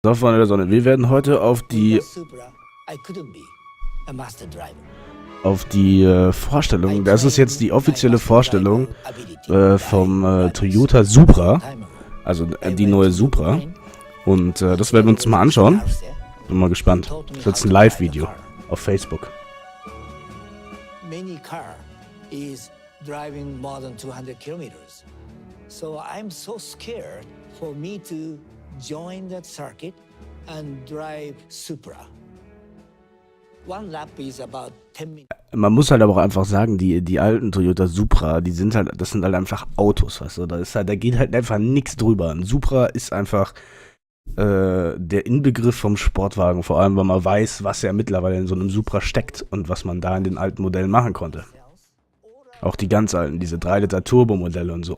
So, Freunde der Sonne, wir werden heute auf die Vorstellung, das ist jetzt die offizielle Vorstellung vom Toyota Supra, also die neue Supra. Und das werden wir uns mal anschauen. Bin mal gespannt. Das ist jetzt ein Live-Video auf Facebook. Many car is driving more than 200 kilometers. So I'm so scared for me to join that circuit and drive Supra. One lap is about 10 minutes. Man muss halt aber auch einfach sagen, die alten Toyota Supra, das sind halt einfach Autos, weißt du, da geht halt einfach nichts drüber. Ein Supra ist einfach der Inbegriff vom Sportwagen, vor allem, weil man weiß, was ja mittlerweile in so einem Supra steckt und was man da in den alten Modellen machen konnte. Auch die ganz alten, diese 3-Liter Turbo-Modelle und so.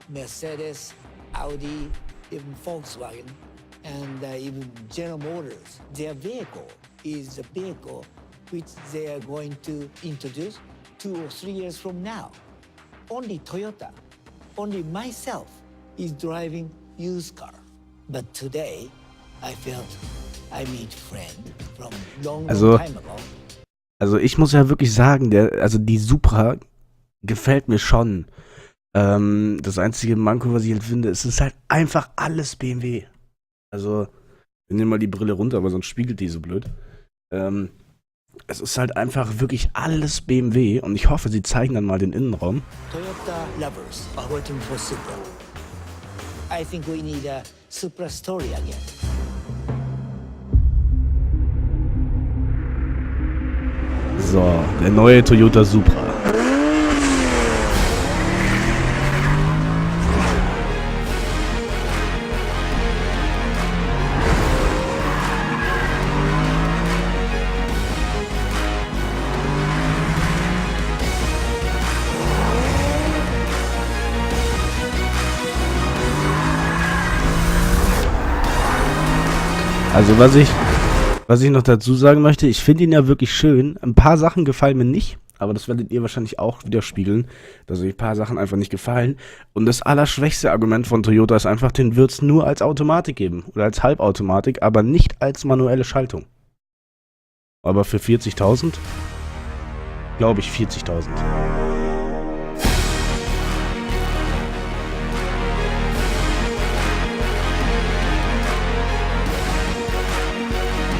Mercedes, Audi, even Volkswagen and even General Motors, their vehicle is a vehicle which they are going to introduce 2 or 3 years from now. Only Toyota, only myself is driving used car. But today, I felt I meet friend from long time ago. Also ich muss ja wirklich sagen, die Supra gefällt mir schon. Das einzige Manko, was ich halt finde, es ist halt einfach alles BMW. Also, wir nehmen mal die Brille runter, aber sonst spiegelt die so blöd. Es ist halt einfach wirklich alles BMW und ich hoffe, sie zeigen dann mal den Innenraum. Toyota lovers are waiting for Supra. I think we need a Supra story again. So, der neue Toyota Supra. Also was ich noch dazu sagen möchte, ich finde ihn ja wirklich schön. Ein paar Sachen gefallen mir nicht, aber das werdet ihr wahrscheinlich auch widerspiegeln, dass euch ein paar Sachen einfach nicht gefallen. Und das allerschwächste Argument von Toyota ist einfach, den wird es nur als Automatik geben oder als Halbautomatik, aber nicht als manuelle Schaltung. Aber für 40.000? Glaube ich 40.000.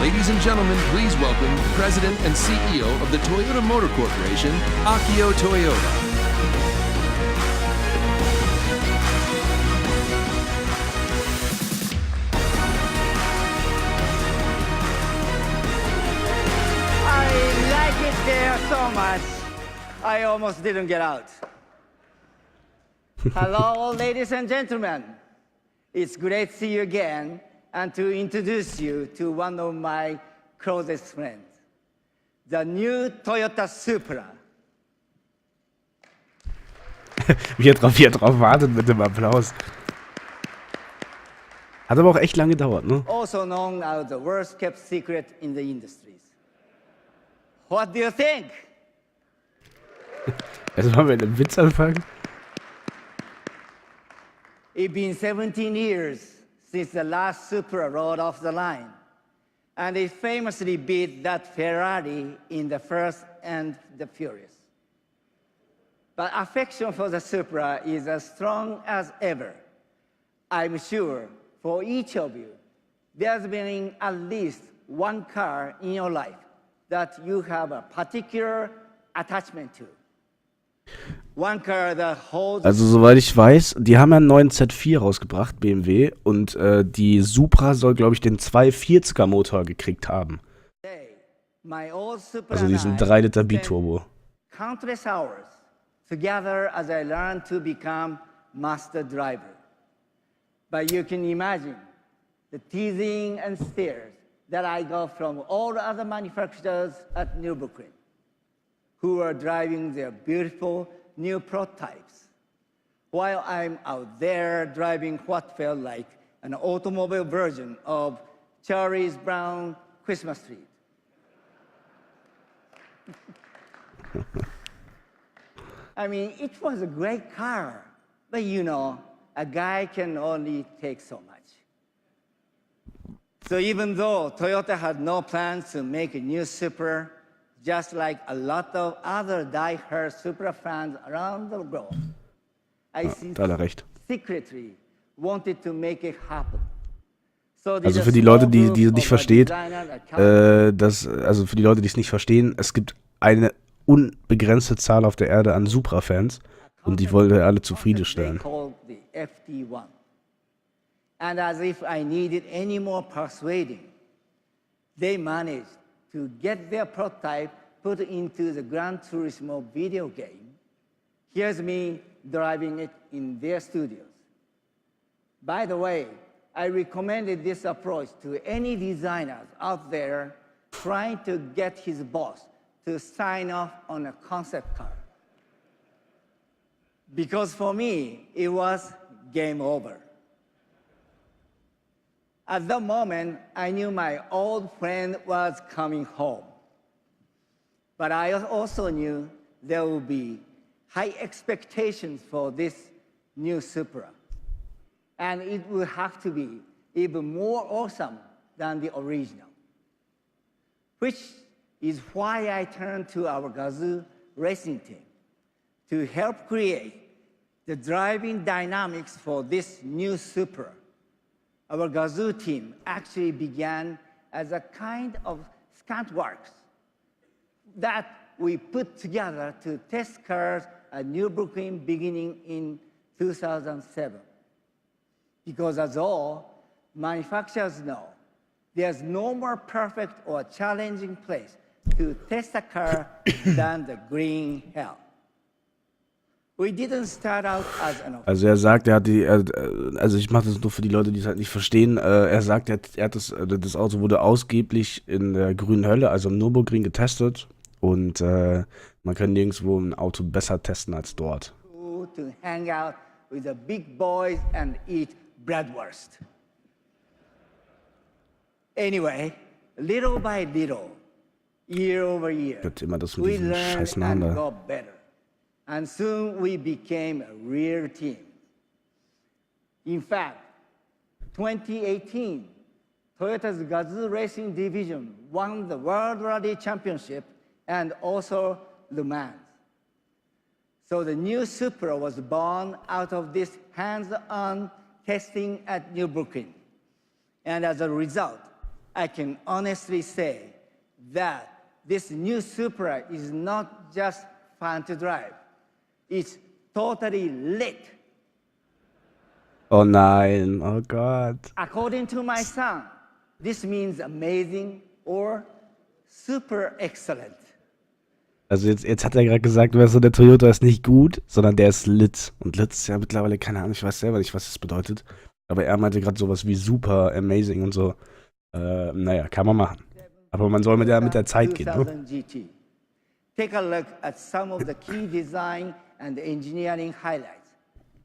Ladies and gentlemen, please welcome the President and CEO of the Toyota Motor Corporation, Akio Toyoda. I like it there so much, I almost didn't get out. Hello, ladies and gentlemen. It's great to see you again. And to introduce you to one of my closest friends, the new Toyota Supra. wie er drauf wartet mit dem Applaus. Hat aber auch echt lange gedauert, ne? Also known as the worst kept secret in the industries. What do you think? Jetzt wollen wir den Witz anfangen. It's been 17 years since the last Supra rolled off the line, and it famously beat that Ferrari in the Fast and the Furious. But affection for the Supra is as strong as ever. I'm sure for each of you, there's been at least one car in your life that you have a particular attachment to. Also soweit ich weiß, die haben ja einen neuen Z4 rausgebracht, BMW, und die Supra soll, glaube ich, den 240er Motor gekriegt haben. Also diesen 3-Liter Biturbo. Countless hours together as I learned to become master driver. But you can imagine the teasing and stares that I got from all the other manufacturers at Nürburgring, who are driving their beautiful new prototypes, while I'm out there driving what felt like an automobile version of Charlie's Brown Christmas tree. I mean, it was a great car, but you know, a guy can only take so much. So even though Toyota had no plans to make a new Supra, just like a lot of other die-hard Supra fans around the world, I Da hat er recht. secretly wanted to make it happen. Also für die Leute, die es nicht versteht, also für die Leute, die es nicht verstehen, es gibt eine unbegrenzte Zahl auf der Erde an Supra-Fans und die wollte er alle zufriedenstellen. And as if I needed any more persuading, they managed to get their prototype put into the Gran Turismo video game. Here's me driving it in their studios. By the way, I recommended this approach to any designers out there trying to get his boss to sign off on a concept car. Because for me, it was game over. At that moment, I knew my old friend was coming home. But I also knew there would be high expectations for this new Supra. And it would have to be even more awesome than the original. Which is why I turned to our Gazoo racing team to help create the driving dynamics for this new Supra. Our Gazoo team actually began as a kind of stunt works that we put together to test cars at Nürburgring beginning in 2007. Because as all manufacturers know, there's no more perfect or challenging place to test a car than the green hell. We didn't start out as an Also er sagt, also ich mache das nur für die Leute, die es halt nicht verstehen. Er sagt, er hat das Auto wurde ausgeblich in der grünen Hölle, also am Nürburgring getestet. Und man kann nirgendwo ein Auto besser testen als dort. to hang out with the big boys and eat bratwurst. Anyway, little by little, year over year, Immer das mit we diesem scheiß learned Namen and da. got better. And soon we became a real team. In fact, 2018, Toyota's Gazoo Racing Division won the World Rally Championship and also Le Mans. So the new Supra was born out of this hands-on testing at Nürburgring. And as a result, I can honestly say that this new Supra is not just fun to drive. It's totally lit. Oh nein, oh Gott. According to my son, this means amazing or super excellent. Also jetzt hat er gerade gesagt, weißt du, der Toyota ist nicht gut, sondern der ist lit. Und lit ist ja mittlerweile, keine Ahnung, ich weiß selber nicht, was das bedeutet. Aber er meinte gerade sowas wie super, amazing und so. Naja, kann man machen. Aber man soll mit der Zeit gehen, ne? 2000 GT. Take a look at some of the key design and engineering highlights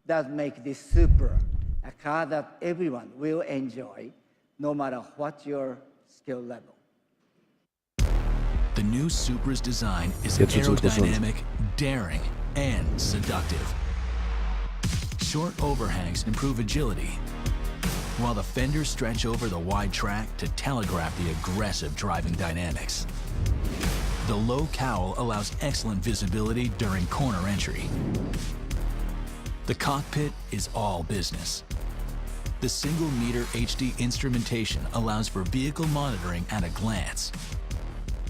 that make this Supra a car that everyone will enjoy, no matter what your skill level. The new Supra's design is Jetzt wird's interessant. aerodynamic, daring, and seductive. Short overhangs improve agility, while the fenders stretch over the wide track to telegraph the aggressive driving dynamics. The low cowl allows excellent visibility during corner entry. The cockpit is all business. The single-meter HD instrumentation allows for vehicle monitoring at a glance.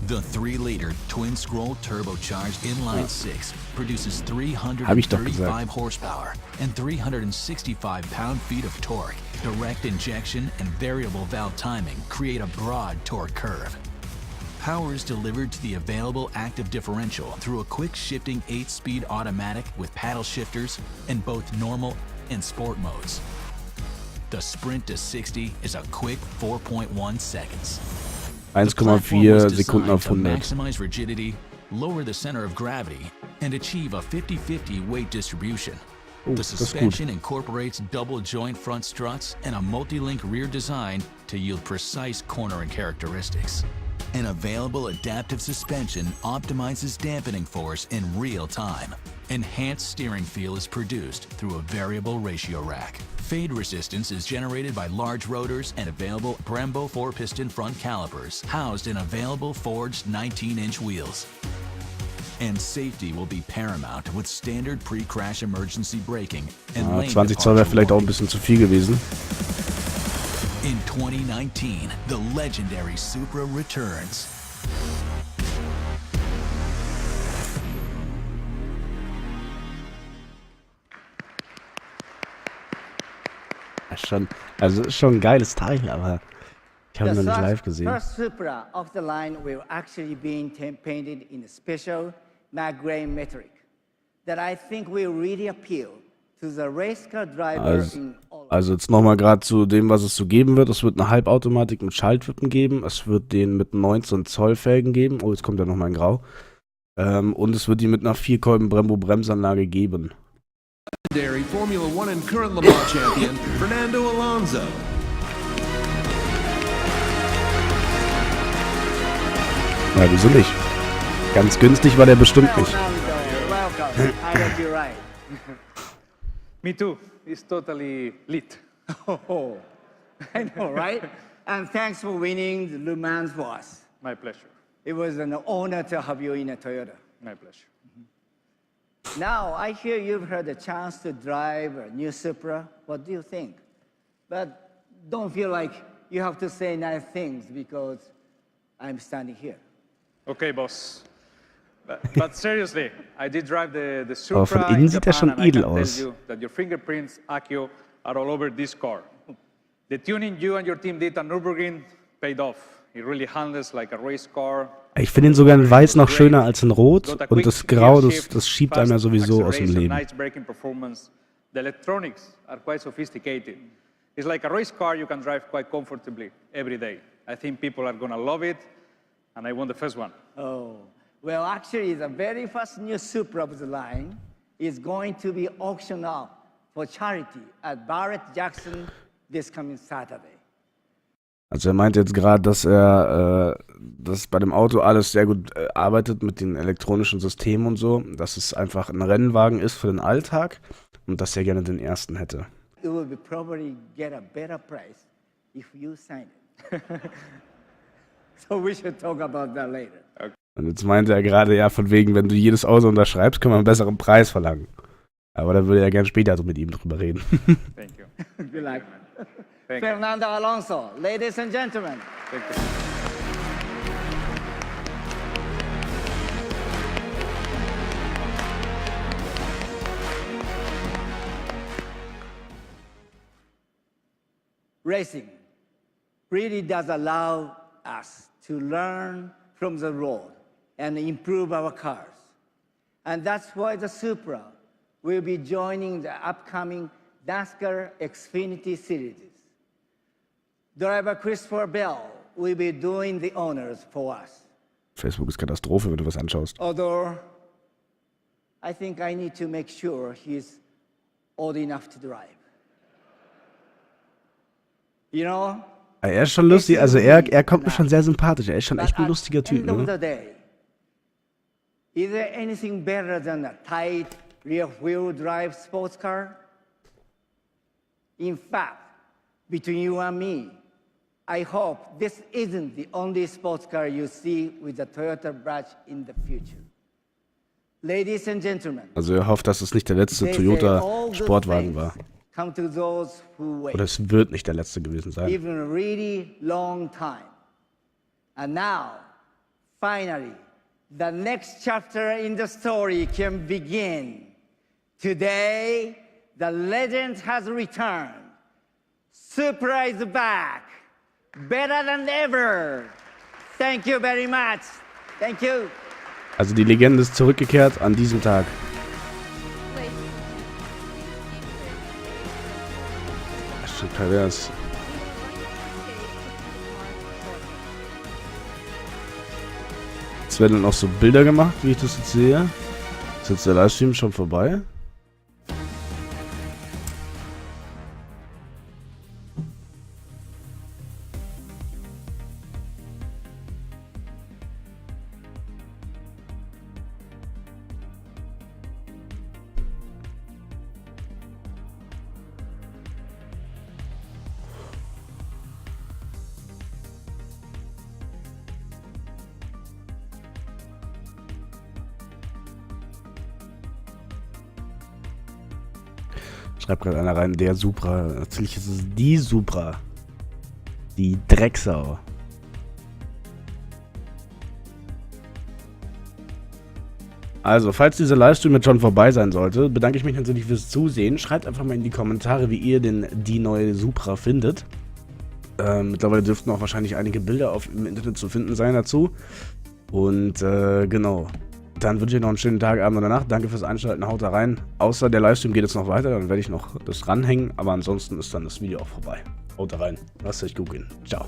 The 3-liter twin-scroll turbocharged inline-six produces Hab ich doch gesagt. 335 horsepower and 365 pound-feet of torque. Direct injection and variable valve timing create a broad torque curve. Power is delivered to the available active differential through a quick-shifting 8-speed automatic with paddle shifters in both normal and sport modes. The sprint to 60 is a quick 4.1 seconds. The platform 1,4 was Sekunden designed auf to 100. maximize rigidity, lower the center of gravity, and achieve a 50-50 weight distribution. The das ist gut. suspension incorporates double joint front struts and a multi-link rear design to yield precise cornering characteristics. An available adaptive suspension optimizes dampening force in real time. Enhanced steering feel is produced through a variable ratio rack. Fade resistance is generated by large rotors and available Brembo 4-piston front calipers housed in available forged 19-inch wheels. And safety will be paramount with standard pre-crash emergency braking and Ja, lane 20 Zoll wäre departure vielleicht auch ein warning. bisschen zu viel gewesen. In 2019, the legendary Supra returns. Also ist schon ein geiles Teil, aber ich habe ihn The noch nicht live gesehen. first Supra of the line will actually be painted in a special matte gray metallic that I think will really appeal to the race car driver in all. Also jetzt nochmal gerade zu dem, was es so geben wird. Es wird eine Halbautomatik mit Schaltwippen geben. Es wird den mit 19 Zoll Felgen geben. Oh, jetzt kommt ja nochmal in Grau. Und es wird die mit einer 4-Kolben Brembo Bremsanlage geben. Legendary Formula One and current Le Mans champion Fernando Alonso. Na, wieso nicht? Ganz günstig war der bestimmt nicht. Welcome. I got you right. Me too. It's totally lit. Oh, I know, right? And thanks for winning the Le Mans for us. My pleasure. It was an honor to have you in a Toyota. My pleasure. Now, I hear you've had a chance to drive a new Supra. What do you think? But don't feel like you have to say nice things because I'm standing here. Okay, boss. But seriously, I did drive the Supra Aber von innen in sieht er Japan, schon and I edel can tell aus. you that your fingerprints, Akio, are all over this car. The tuning you and your team did at Nürburgring paid off. It really handles like a race car. Ich finde ihn sogar in Weiß noch schöner als in Rot. Und das Grau, das schiebt einem ja sowieso aus dem Leben. Nice braking performance. The electronics are quite sophisticated. It's like a race car you can drive quite comfortably every day. I think people are gonna love it, and I want the first one. Oh, well, actually, the very first new Supra of the line is going to be auctioned off for charity at Barrett-Jackson this coming Saturday. Also er meint jetzt gerade, dass dass bei dem Auto alles sehr gut arbeitet mit den elektronischen Systemen und so, dass es einfach ein Rennwagen ist für den Alltag und dass er gerne den ersten hätte. It will be probably get a better price if you sign it. So we should talk about that later. Und jetzt meinte er gerade, ja, von wegen, wenn du jedes Auto unterschreibst, können wir einen besseren Preis verlangen. Aber da würde er gerne später so mit ihm drüber reden. Thank you. Good luck. Thank you. Fernando Alonso, ladies and gentlemen. Thank you. Racing really does allow us to learn from the road and improve our cars. And that's why the Supra will be joining the upcoming NASCAR Xfinity Series. Driver Christopher Bell will be doing the honors for us. Facebook ist Katastrophe, wenn du was anschaust. Although, I think I need to make sure he's old enough to drive. You know? Er ist schon lustig, also er kommt mir schon sehr sympathisch. Er ist schon echt ein lustiger Typ, At the end of ne? the day, is there anything better than a tight rear-wheel drive sports car? In fact, between you and me, I hope this isn't the only sports car you see with the Toyota badge in the future. Ladies and gentlemen, Also er hofft, dass es nicht der letzte they say Toyota all good Sportwagen things war. come to those who wait. Oder es wird nicht der letzte gewesen sein. Even a really long time. And now, finally, the next chapter in the story can begin. Today, the legend has returned. Supra is back. Better than ever. Thank you very much. Thank you. Also die Legende ist zurückgekehrt an diesem Tag. Das ist schon pervers. Jetzt werden noch so Bilder gemacht, wie ich das jetzt sehe. Ist jetzt der Livestream schon vorbei? Schreibt gerade einer rein, der Supra. Natürlich ist es die Supra. Die Drecksau. Also, falls dieser Livestream jetzt schon vorbei sein sollte, bedanke ich mich natürlich fürs Zusehen. Schreibt einfach mal in die Kommentare, wie ihr denn die neue Supra findet. Mittlerweile dürften auch wahrscheinlich einige Bilder im Internet zu finden sein dazu. Und genau. Dann wünsche ich noch einen schönen Tag, Abend oder Nacht. Danke fürs Einschalten, haut da rein. Außer der Livestream geht jetzt noch weiter, dann werde ich noch das ranhängen. Aber ansonsten ist dann das Video auch vorbei. Haut da rein. Lasst euch gut gehen. Ciao.